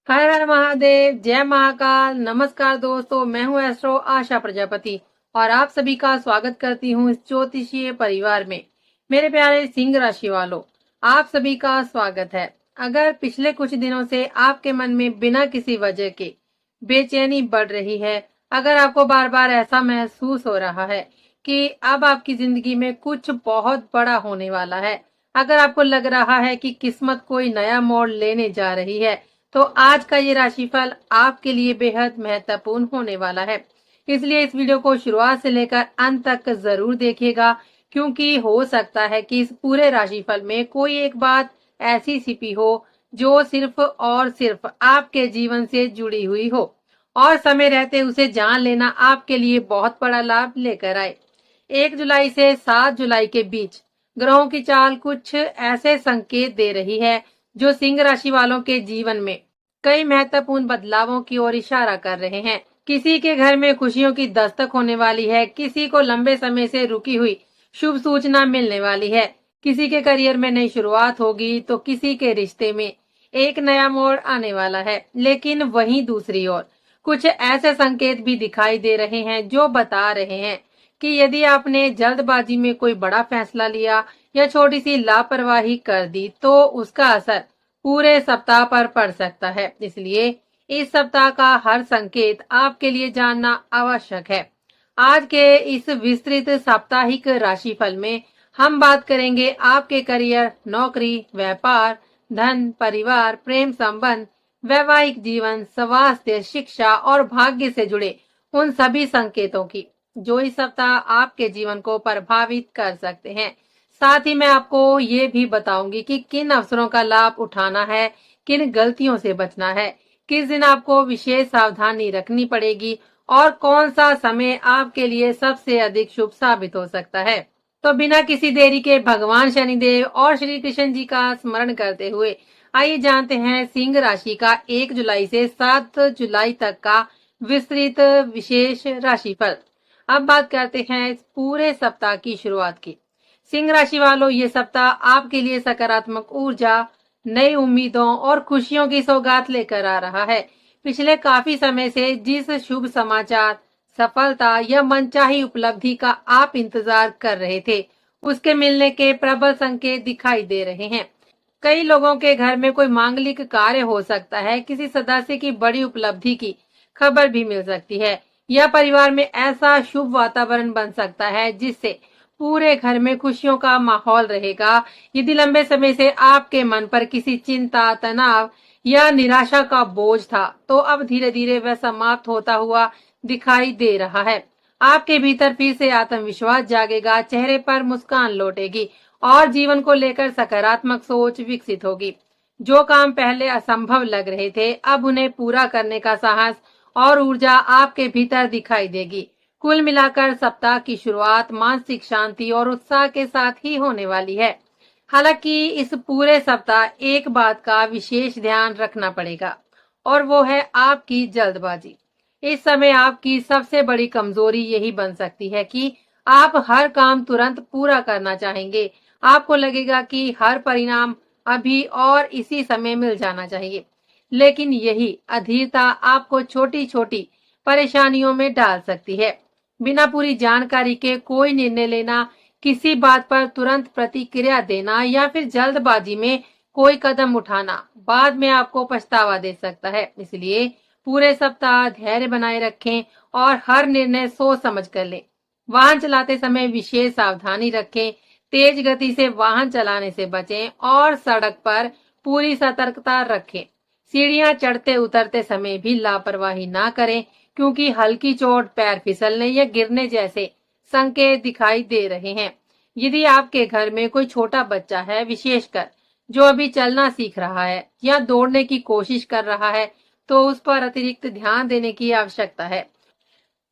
हर हर महादेव, जय महाकाल। नमस्कार दोस्तों, मैं हूं एस्ट्रो आशा प्रजापति और आप सभी का स्वागत करती हूं इस ज्योतिषीय परिवार में। मेरे प्यारे सिंह राशि वालों, आप सभी का स्वागत है। अगर पिछले कुछ दिनों से आपके मन में बिना किसी वजह के बेचैनी बढ़ रही है, अगर आपको बार बार ऐसा महसूस हो रहा है कि अब आपकी जिंदगी में कुछ बहुत बड़ा होने वाला है, अगर आपको लग रहा है कि किस्मत कोई नया मोड़ लेने जा रही है, तो आज का ये राशिफल आपके लिए बेहद महत्वपूर्ण होने वाला है। इसलिए इस वीडियो को शुरुआत से लेकर अंत तक जरूर देखिएगा, क्योंकि हो सकता है कि इस पूरे राशिफल में कोई एक बात ऐसी छिपी हो जो सिर्फ और सिर्फ आपके जीवन से जुड़ी हुई हो और समय रहते उसे जान लेना आपके लिए बहुत बड़ा लाभ लेकर आए। 1 जुलाई से 7 जुलाई के बीच ग्रहों की चाल कुछ ऐसे संकेत दे रही है जो सिंह राशि वालों के जीवन में कई महत्वपूर्ण बदलावों की ओर इशारा कर रहे हैं। किसी के घर में खुशियों की दस्तक होने वाली है, किसी को लंबे समय से रुकी हुई शुभ सूचना मिलने वाली है, किसी के करियर में नई शुरुआत होगी तो किसी के रिश्ते में एक नया मोड़ आने वाला है। लेकिन वहीं दूसरी ओर कुछ ऐसे संकेत भी दिखाई दे रहे हैं जो बता रहे हैं कि यदि आपने जल्दबाजी में कोई बड़ा फैसला लिया या छोटी सी लापरवाही कर दी तो उसका असर पूरे सप्ताह पर पड़ सकता है। इसलिए इस सप्ताह का हर संकेत आपके लिए जानना आवश्यक है। आज के इस विस्तृत साप्ताहिक राशिफल में हम बात करेंगे आपके करियर, नौकरी, व्यापार, धन, परिवार, प्रेम संबंध, वैवाहिक जीवन, स्वास्थ्य, शिक्षा और भाग्य से जुड़े उन सभी संकेतों की जो इस सप्ताह आपके जीवन को प्रभावित कर सकते हैं। साथ ही मैं आपको ये भी बताऊंगी कि किन अवसरों का लाभ उठाना है, किन गलतियों से बचना है, किस दिन आपको विशेष सावधानी रखनी पड़ेगी और कौन सा समय आपके लिए सबसे अधिक शुभ साबित हो सकता है। तो बिना किसी देरी के भगवान शनिदेव और श्री कृष्ण जी का स्मरण करते हुए आइए जानते हैं सिंह राशि का 1 जुलाई से 7 जुलाई तक का विस्तृत विशेष राशिफल। अब बात करते हैं इस पूरे सप्ताह की शुरुआत की। सिंह राशि वालों, ये सप्ताह आपके लिए सकारात्मक ऊर्जा, नई उम्मीदों और खुशियों की सौगात लेकर आ रहा है। पिछले काफी समय से जिस शुभ समाचार, सफलता या मनचाही उपलब्धि का आप इंतजार कर रहे थे, उसके मिलने के प्रबल संकेत दिखाई दे रहे हैं। कई लोगों के घर में कोई मांगलिक कार्य हो सकता है, किसी सदस्य की बड़ी उपलब्धि की खबर भी मिल सकती है या परिवार में ऐसा शुभ वातावरण बन सकता है जिससे पूरे घर में खुशियों का माहौल रहेगा। यदि लंबे समय से आपके मन पर किसी चिंता, तनाव या निराशा का बोझ था, तो अब धीरे धीरे वह समाप्त होता हुआ दिखाई दे रहा है। आपके भीतर फिर से आत्मविश्वास जागेगा, चेहरे पर मुस्कान लौटेगी और जीवन को लेकर सकारात्मक सोच विकसित होगी। जो काम पहले असंभव लग रहे थे, अब उन्हें पूरा करने का साहस और ऊर्जा आपके भीतर दिखाई देगी। कुल मिलाकर सप्ताह की शुरुआत मानसिक शांति और उत्साह के साथ ही होने वाली है। हालांकि इस पूरे सप्ताह एक बात का विशेष ध्यान रखना पड़ेगा और वो है आपकी जल्दबाजी। इस समय आपकी सबसे बड़ी कमजोरी यही बन सकती है कि आप हर काम तुरंत पूरा करना चाहेंगे। आपको लगेगा कि हर परिणाम अभी और इसी समय मिल जाना चाहिए, लेकिन यही अधीरता आपको छोटी छोटी परेशानियों में डाल सकती है। बिना पूरी जानकारी के कोई निर्णय लेना, किसी बात पर तुरंत प्रतिक्रिया देना या फिर जल्दबाजी में कोई कदम उठाना बाद में आपको पछतावा दे सकता है। इसलिए पूरे सप्ताह धैर्य बनाए रखें और हर निर्णय सोच समझ कर लें। वाहन चलाते समय विशेष सावधानी रखें, तेज गति से वाहन चलाने से बचें और सड़क पर पूरी सतर्कता रखें। सीढ़ियां चढ़ते उतरते समय भी लापरवाही ना करें, क्योंकि हल्की चोट, पैर फिसलने या गिरने जैसे संकेत दिखाई दे रहे हैं। यदि आपके घर में कोई छोटा बच्चा है, विशेषकर जो अभी चलना सीख रहा है या दौड़ने की कोशिश कर रहा है, तो उस पर अतिरिक्त ध्यान देने की आवश्यकता है।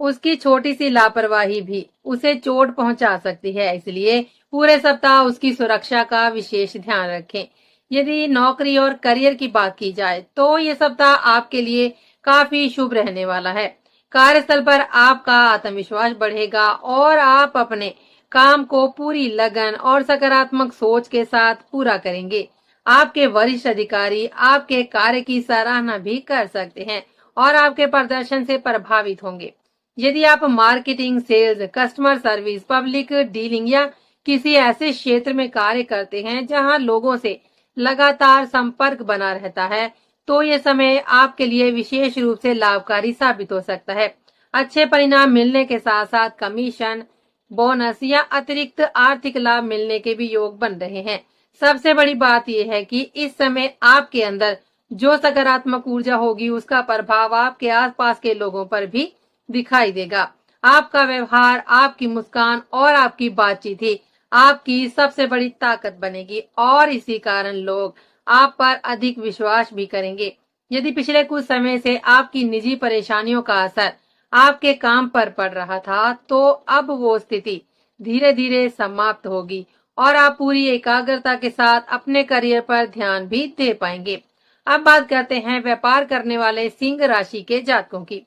उसकी छोटी सी लापरवाही भी उसे चोट पहुंचा सकती है, इसलिए पूरे सप्ताह उसकी सुरक्षा का विशेष ध्यान रखें। यदि नौकरी और करियर की बात की जाए तो ये सप्ताह आपके लिए काफी शुभ रहने वाला है। कार्यस्थल पर आपका आत्मविश्वास बढ़ेगा और आप अपने काम को पूरी लगन और सकारात्मक सोच के साथ पूरा करेंगे। आपके वरिष्ठ अधिकारी आपके कार्य की सराहना भी कर सकते हैं और आपके प्रदर्शन से प्रभावित होंगे। यदि आप marketing, sales, customer service, public dealing या किसी ऐसे क्षेत्र में कार्य करते हैं जहां लोगों से लगातार संपर्क बना रहता है, तो ये समय आपके लिए विशेष रूप से लाभकारी साबित हो सकता है। अच्छे परिणाम मिलने के साथ साथ कमीशन, बोनस या अतिरिक्त आर्थिक लाभ मिलने के भी योग बन रहे हैं। सबसे बड़ी बात यह है कि इस समय आपके अंदर जो सकारात्मक ऊर्जा होगी उसका प्रभाव आपके आसपास के लोगों पर भी दिखाई देगा। आपका व्यवहार, आपकी मुस्कान और आपकी बातचीत ही आपकी सबसे बड़ी ताकत बनेगी और इसी कारण लोग आप पर अधिक विश्वास भी करेंगे। यदि पिछले कुछ समय से आपकी निजी परेशानियों का असर आपके काम पर पड़ रहा था, तो अब वो स्थिति धीरे धीरे समाप्त होगी और आप पूरी एकाग्रता के साथ अपने करियर पर ध्यान भी दे पाएंगे। अब बात करते हैं व्यापार करने वाले सिंह राशि के जातकों की।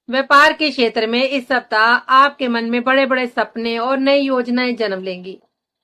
व्यापार के क्षेत्र में इस सप्ताह आपके मन में बड़े बड़े सपने और नई योजनाएं जन्म लेंगी।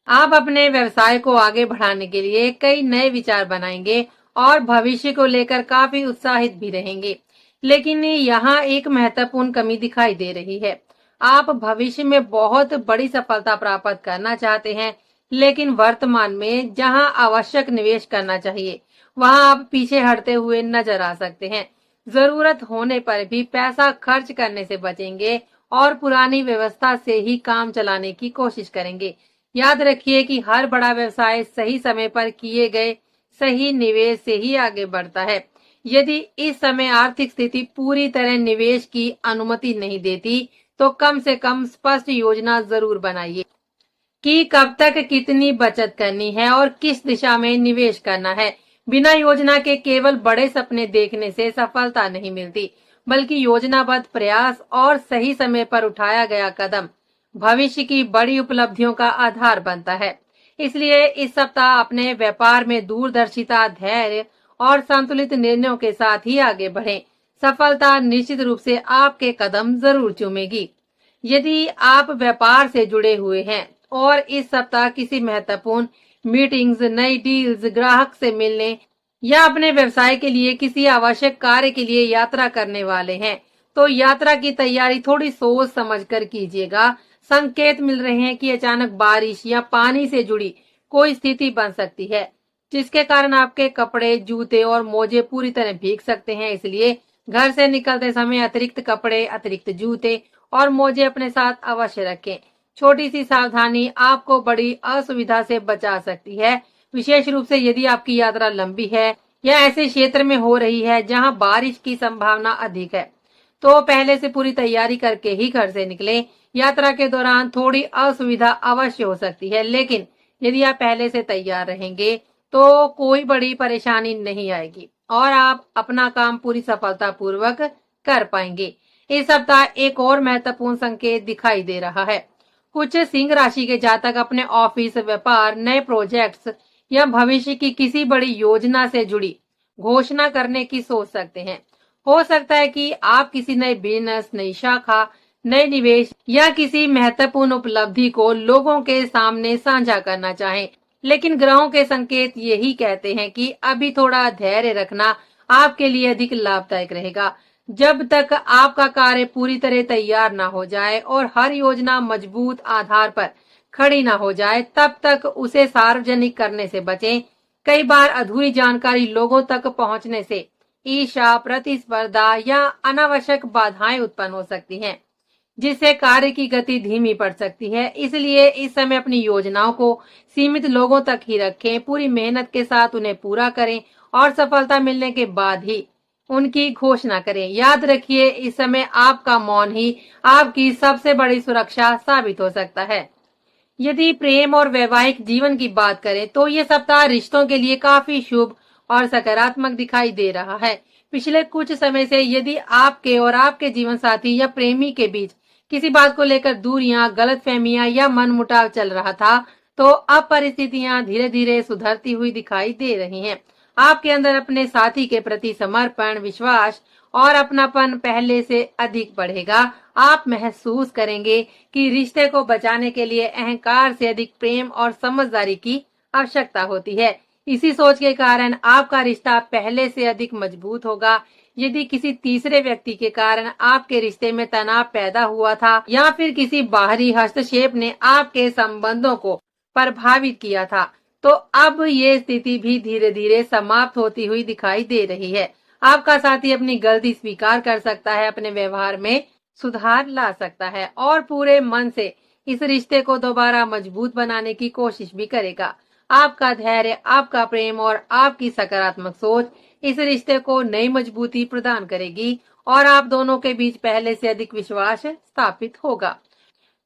आप अपने व्यवसाय को आगे बढ़ाने के लिए कई नए विचार बनाएंगे और भविष्य को लेकर काफी उत्साहित भी रहेंगे। लेकिन यहाँ एक महत्वपूर्ण कमी दिखाई दे रही है। आप भविष्य में बहुत बड़ी सफलता प्राप्त करना चाहते हैं, लेकिन वर्तमान में जहाँ आवश्यक निवेश करना चाहिए, वहाँ आप पीछे हटते हुए नजर आ सकते हैं। जरूरत होने पर भी पैसा खर्च करने से बचेंगे और पुरानी व्यवस्था से ही काम चलाने की कोशिश करेंगे। याद रखिए कि हर बड़ा व्यवसाय सही समय पर किए गए सही निवेश से ही आगे बढ़ता है। यदि इस समय आर्थिक स्थिति पूरी तरह निवेश की अनुमति नहीं देती, तो कम से कम स्पष्ट योजना जरूर बनाइए कि कब तक कितनी बचत करनी है और किस दिशा में निवेश करना है। बिना योजना के केवल बड़े सपने देखने से सफलता नहीं मिलती, बल्कि योजनाबद्ध प्रयास और सही समय पर उठाया गया कदम भविष्य की बड़ी उपलब्धियों का आधार बनता है। इसलिए इस सप्ताह अपने व्यापार में दूरदर्शिता, धैर्य और संतुलित निर्णयों के साथ ही आगे बढ़ें। सफलता निश्चित रूप से आपके कदम जरूर चूमेगी। यदि आप व्यापार से जुड़े हुए हैं और इस सप्ताह किसी महत्वपूर्ण मीटिंग्स, नई डील्स, ग्राहक से मिलने या अपने व्यवसाय के लिए किसी आवश्यक कार्य के लिए यात्रा करने वाले हैं, तो यात्रा की तैयारी थोड़ी सोच समझकर कीजिएगा। संकेत मिल रहे हैं कि अचानक बारिश या पानी से जुड़ी कोई स्थिति बन सकती है, जिसके कारण आपके कपड़े, जूते और मोजे पूरी तरह भीग सकते हैं। इसलिए घर से निकलते समय अतिरिक्त कपड़े, अतिरिक्त जूते और मोजे अपने साथ अवश्य रखें। छोटी सी सावधानी आपको बड़ी असुविधा से बचा सकती है, विशेष रूप से यदि आपकी यात्रा लंबी है या ऐसे क्षेत्र में हो रही है जहां बारिश की संभावना अधिक है। तो पहले से पूरी तैयारी करके ही घर से निकलें। यात्रा के दौरान थोड़ी असुविधा अवश्य हो सकती है, लेकिन यदि आप पहले से तैयार रहेंगे तो कोई बड़ी परेशानी नहीं आएगी और आप अपना काम पूरी सफलता पूर्वक कर पाएंगे। इस सप्ताह एक और महत्वपूर्ण संकेत दिखाई दे रहा है। कुछ सिंह राशि के जातक अपने ऑफिस, व्यापार, नए प्रोजेक्ट्स या भविष्य की किसी बड़ी योजना से जुड़ी घोषणा करने की सोच सकते हैं। हो सकता है कि आप किसी नए बिजनेस, नई शाखा, नए निवेश या किसी महत्वपूर्ण उपलब्धि को लोगों के सामने साझा करना चाहें, लेकिन ग्रहों के संकेत यही कहते हैं कि अभी थोड़ा धैर्य रखना आपके लिए अधिक लाभदायक रहेगा। जब तक आपका कार्य पूरी तरह तैयार ना हो जाए और हर योजना मजबूत आधार पर खड़ी ना हो जाए, तब तक उसे सार्वजनिक करने से बचें। कई बार अधूरी जानकारी लोगों तक पहुंचने से ईर्ष्या, प्रतिस्पर्धा या अनावश्यक बाधाएं उत्पन्न हो सकती हैं, जिससे कार्य की गति धीमी पड़ सकती है। इसलिए इस समय अपनी योजनाओं को सीमित लोगों तक ही रखें, पूरी मेहनत के साथ उन्हें पूरा करें और सफलता मिलने के बाद ही उनकी घोषणा करें। याद रखिए, इस समय आपका मौन ही आपकी सबसे बड़ी सुरक्षा साबित हो सकता है। यदि प्रेम और वैवाहिक जीवन की बात करें तो ये सप्ताह रिश्तों के लिए काफी शुभ और सकारात्मक दिखाई दे रहा है। पिछले कुछ समय से यदि आपके और आपके जीवन साथी या प्रेमी के बीच किसी बात को लेकर दूरियां, गलतफहमियां या मनमुटाव चल रहा था, तो अब परिस्थितियां धीरे धीरे सुधरती हुई दिखाई दे रही हैं। आपके अंदर अपने साथी के प्रति समर्पण, विश्वास और अपनापन पहले से अधिक बढ़ेगा। आप महसूस करेंगे कि रिश्ते को बचाने के लिए अहंकार से अधिक प्रेम और समझदारी की आवश्यकता होती है। इसी सोच के कारण आपका रिश्ता पहले से अधिक मजबूत होगा। यदि किसी तीसरे व्यक्ति के कारण आपके रिश्ते में तनाव पैदा हुआ था या फिर किसी बाहरी हस्तक्षेप ने आपके संबंधों को प्रभावित किया था, तो अब ये स्थिति भी धीरे धीरे समाप्त होती हुई दिखाई दे रही है। आपका साथी अपनी गलती स्वीकार कर सकता है, अपने व्यवहार में सुधार ला सकता है और पूरे मन से इस रिश्ते को दोबारा मजबूत बनाने की कोशिश भी करेगा। आपका धैर्य, आपका प्रेम और आपकी सकारात्मक सोच इस रिश्ते को नई मजबूती प्रदान करेगी और आप दोनों के बीच पहले से अधिक विश्वास स्थापित होगा।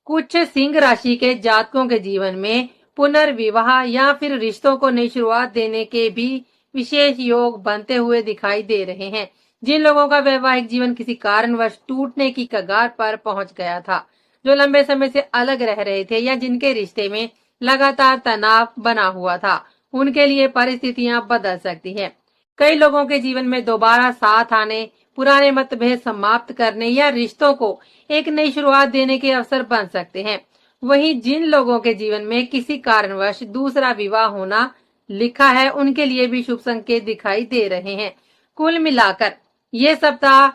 कुछ सिंह राशि के जातकों के जीवन में पुनर्विवाह या फिर रिश्तों को नई शुरुआत देने के भी विशेष योग बनते हुए दिखाई दे रहे हैं। जिन लोगों का वैवाहिक जीवन किसी कारणवश टूटने की कगार पर पहुंच गया था, जो लंबे समय से अलग रह रहे थे या जिनके रिश्ते में लगातार तनाव बना हुआ था, उनके लिए परिस्थितियां बदल सकती हैं। कई लोगों के जीवन में दोबारा साथ आने, पुराने मतभेद समाप्त करने या रिश्तों को एक नई शुरुआत देने के अवसर बन सकते हैं। वहीं जिन लोगों के जीवन में किसी कारणवश दूसरा विवाह होना लिखा है, उनके लिए भी शुभ संकेत दिखाई दे रहे हैं। कुल मिलाकर ये सप्ताह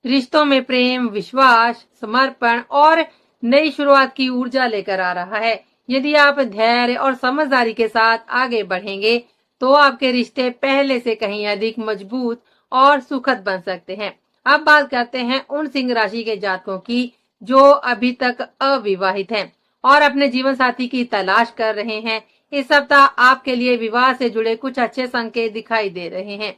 रिश्तों में प्रेम, विश्वास, समर्पण और नई शुरुआत की ऊर्जा लेकर आ रहा है। यदि आप धैर्य और समझदारी के साथ आगे बढ़ेंगे तो आपके रिश्ते पहले से कहीं अधिक मजबूत और सुखद बन सकते हैं। अब बात करते हैं उन सिंह राशि के जातकों की जो अभी तक अविवाहित हैं और अपने जीवन साथी की तलाश कर रहे हैं। इस सप्ताह आपके लिए विवाह से जुड़े कुछ अच्छे संकेत दिखाई दे रहे हैं।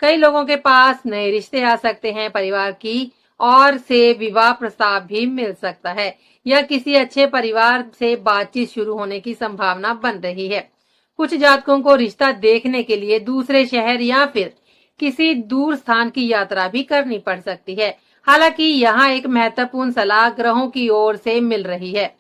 कई लोगों के पास नए रिश्ते आ सकते हैं, परिवार की ओर से विवाह प्रस्ताव भी मिल सकता है या किसी अच्छे परिवार से बातचीत शुरू होने की संभावना बन रही है। कुछ जातकों को रिश्ता देखने के लिए दूसरे शहर या फिर किसी दूर स्थान की यात्रा भी करनी पड़ सकती है। हालांकि यहाँ एक महत्वपूर्ण सलाह ग्रहों की ओर से मिल रही है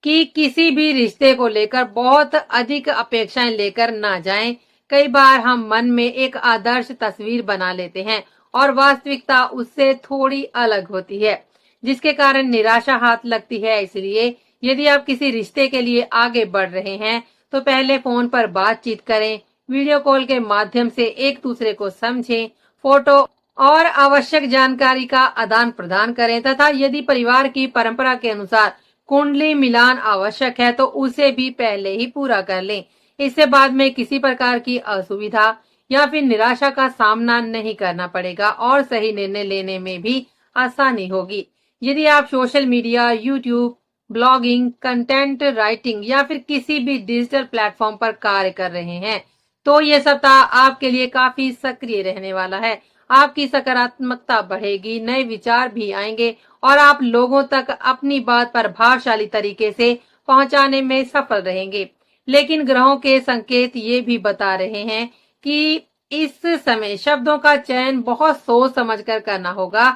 कि किसी भी रिश्ते को लेकर बहुत अधिक अपेक्षाएं लेकर ना जाएं। कई बार हम मन में एक आदर्श तस्वीर बना लेते हैं और वास्तविकता उससे थोड़ी अलग होती है, जिसके कारण निराशा हाथ लगती है। इसलिए यदि आप किसी रिश्ते के लिए आगे बढ़ रहे हैं तो पहले फोन पर बातचीत करें, वीडियो कॉल के माध्यम से एक दूसरे को समझें, फोटो और आवश्यक जानकारी का आदान प्रदान करें तथा यदि परिवार की परंपरा के अनुसार कुंडली मिलान आवश्यक है तो उसे भी पहले ही पूरा कर लें। इससे बाद में किसी प्रकार की असुविधा या फिर निराशा का सामना नहीं करना पड़ेगा और सही निर्णय लेने में भी आसानी होगी। यदि आप social media, YouTube, blogging, content writing या फिर किसी भी डिजिटल प्लेटफॉर्म पर कार्य कर रहे हैं तो ये सप्ताह आपके लिए काफी सक्रिय रहने वाला है। आपकी सकारात्मकता बढ़ेगी, नए विचार भी आएंगे और आप लोगों तक अपनी बात प्रभावशाली तरीके से पहुंचाने में सफल रहेंगे। लेकिन ग्रहों के संकेत ये भी बता रहे हैं कि इस समय शब्दों का चयन बहुत सोच समझकर करना होगा।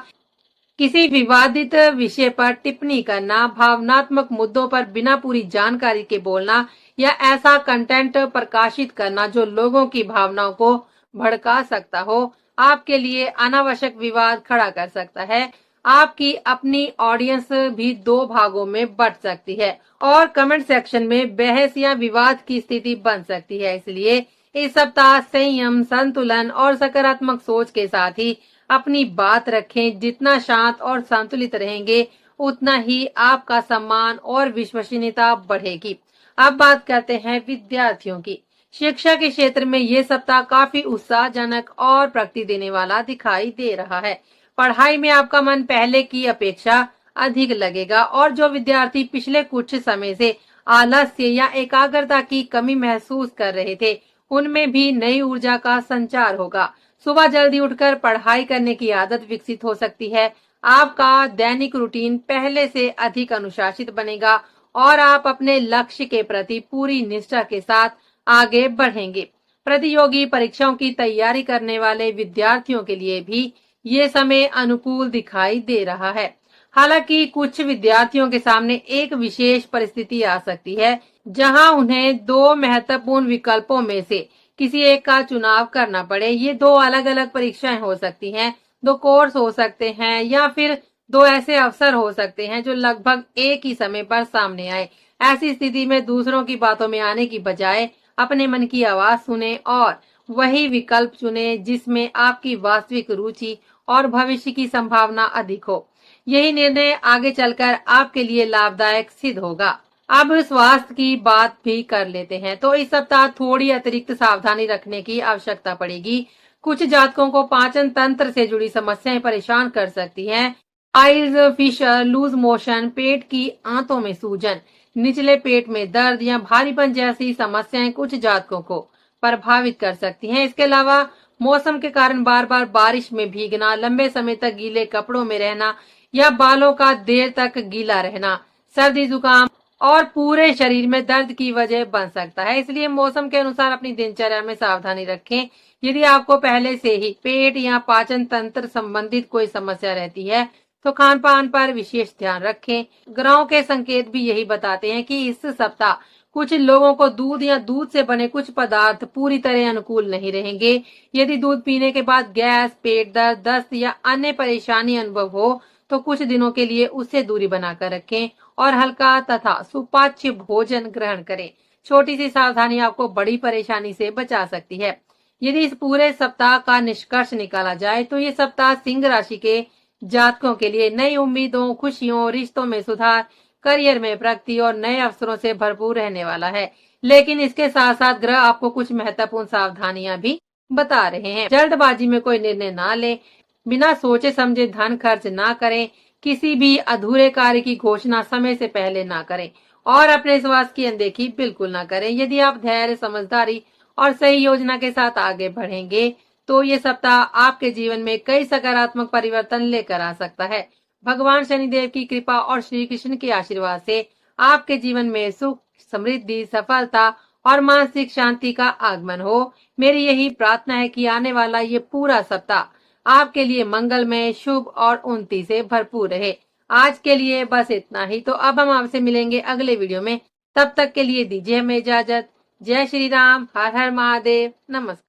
किसी विवादित विषय पर टिप्पणी करना, भावनात्मक मुद्दों पर बिना पूरी जानकारी के बोलना या ऐसा कंटेंट प्रकाशित करना जो लोगों की भावनाओं को भड़का सकता हो, आपके लिए अनावश्यक विवाद खड़ा कर सकता है। आपकी अपनी ऑडियंस भी दो भागों में बंट सकती है और कमेंट सेक्शन में बहस या विवाद की स्थिति बन सकती है। इसलिए इस सप्ताह संयम, संतुलन और सकारात्मक सोच के साथ ही अपनी बात रखें। जितना शांत और संतुलित रहेंगे उतना ही आपका सम्मान और विश्वसनीयता बढ़ेगी। अब बात करते हैं विद्यार्थियों की। शिक्षा के क्षेत्र में ये सप्ताह काफी उत्साहजनक और प्रगति देने वाला दिखाई दे रहा है। पढ़ाई में आपका मन पहले की अपेक्षा अधिक लगेगा और जो विद्यार्थी पिछले कुछ समय से आलस्य या एकाग्रता की कमी महसूस कर रहे थे, उनमें भी नई ऊर्जा का संचार होगा। सुबह जल्दी उठकर पढ़ाई करने की आदत विकसित हो सकती है। आपका दैनिक रूटीन पहले से अधिक अनुशासित बनेगा और आप अपने लक्ष्य के प्रति पूरी निष्ठा के साथ आगे बढ़ेंगे। प्रतियोगी परीक्षाओं की तैयारी करने वाले विद्यार्थियों के लिए भी ये समय अनुकूल दिखाई दे रहा है। हालांकि कुछ विद्यार्थियों के सामने एक विशेष परिस्थिति आ सकती है जहां उन्हें दो महत्वपूर्ण विकल्पों में से किसी एक का चुनाव करना पड़े। ये दो अलग अलग परीक्षाएं हो सकती हैं, दो कोर्स हो सकते हैं या फिर दो ऐसे अवसर हो सकते हैं जो लगभग एक ही समय पर सामने आए। ऐसी स्थिति में दूसरों की बातों में आने की बजाय अपने मन की आवाज सुने और वही विकल्प चुने जिसमें आपकी वास्तविक रुचि और भविष्य की संभावना अधिक हो। यही निर्णय आगे चलकर आपके लिए लाभदायक सिद्ध होगा। अब स्वास्थ्य की बात भी कर लेते हैं। तो इस सप्ताह थोड़ी अतिरिक्त सावधानी रखने की आवश्यकता पड़ेगी। कुछ जातकों को पाचन तंत्र से जुड़ी समस्याएं परेशान कर सकती हैं। आइल्स, फिशर, लूज मोशन, पेट की आंतों में सूजन, निचले पेट में दर्द या भारीपन जैसी समस्याएं कुछ जातकों को प्रभावित कर सकती हैं। इसके अलावा मौसम के कारण बार बार बारिश में भीगना, लंबे समय तक गीले कपड़ों में रहना या बालों का देर तक गीला रहना, सर्दी जुकाम और पूरे शरीर में दर्द की वजह बन सकता है। इसलिए मौसम के अनुसार अपनी दिनचर्या में सावधानी रखें। यदि आपको पहले से ही पेट या पाचन तंत्र संबंधित कोई समस्या रहती है तो खान पान पर विशेष ध्यान रखें। ग्रहों के संकेत भी यही बताते हैं कि इस सप्ताह कुछ लोगों को दूध या दूध से बने कुछ पदार्थ पूरी तरह अनुकूल नहीं रहेंगे। यदि दूध पीने के बाद गैस, पेट दर्द, दस्त या अन्य परेशानी अनुभव हो तो कुछ दिनों के लिए उससे दूरी बनाकर रखें और हल्का तथा सुपाच्य भोजन ग्रहण करें। छोटी सी सावधानी आपको बड़ी परेशानी से बचा सकती है। यदि इस पूरे सप्ताह का निष्कर्ष निकाला जाए तो ये सप्ताह सिंह राशि के जातकों के लिए नई उम्मीदों, खुशियों, रिश्तों में सुधार, करियर में प्रगति और नए अवसरों से भरपूर रहने वाला है। लेकिन इसके साथ साथ ग्रह आपको कुछ महत्वपूर्ण सावधानियां भी बता रहे हैं। जल्दबाजी में कोई निर्णय ना लें, बिना सोचे समझे धन खर्च ना करें, किसी भी अधूरे कार्य की घोषणा समय से पहले ना करें और अपने स्वास्थ्य की अनदेखी बिल्कुल ना करें। यदि आप धैर्य, समझदारी और सही योजना के साथ आगे बढ़ेंगे तो ये सप्ताह आपके जीवन में कई सकारात्मक परिवर्तन लेकर आ सकता है। भगवान शनिदेव की कृपा और श्री कृष्ण के आशीर्वाद से आपके जीवन में सुख, समृद्धि, सफलता और मानसिक शांति का आगमन हो। मेरी यही प्रार्थना है कि आने वाला ये पूरा सप्ताह आपके लिए मंगलमय, शुभ और उन्नति से भरपूर रहे। आज के लिए बस इतना ही। तो अब हम आपसे मिलेंगे अगले वीडियो में। तब तक के लिए दीजिए हमें इजाजत। जय श्री राम। हर हर महादेव। नमस्कार।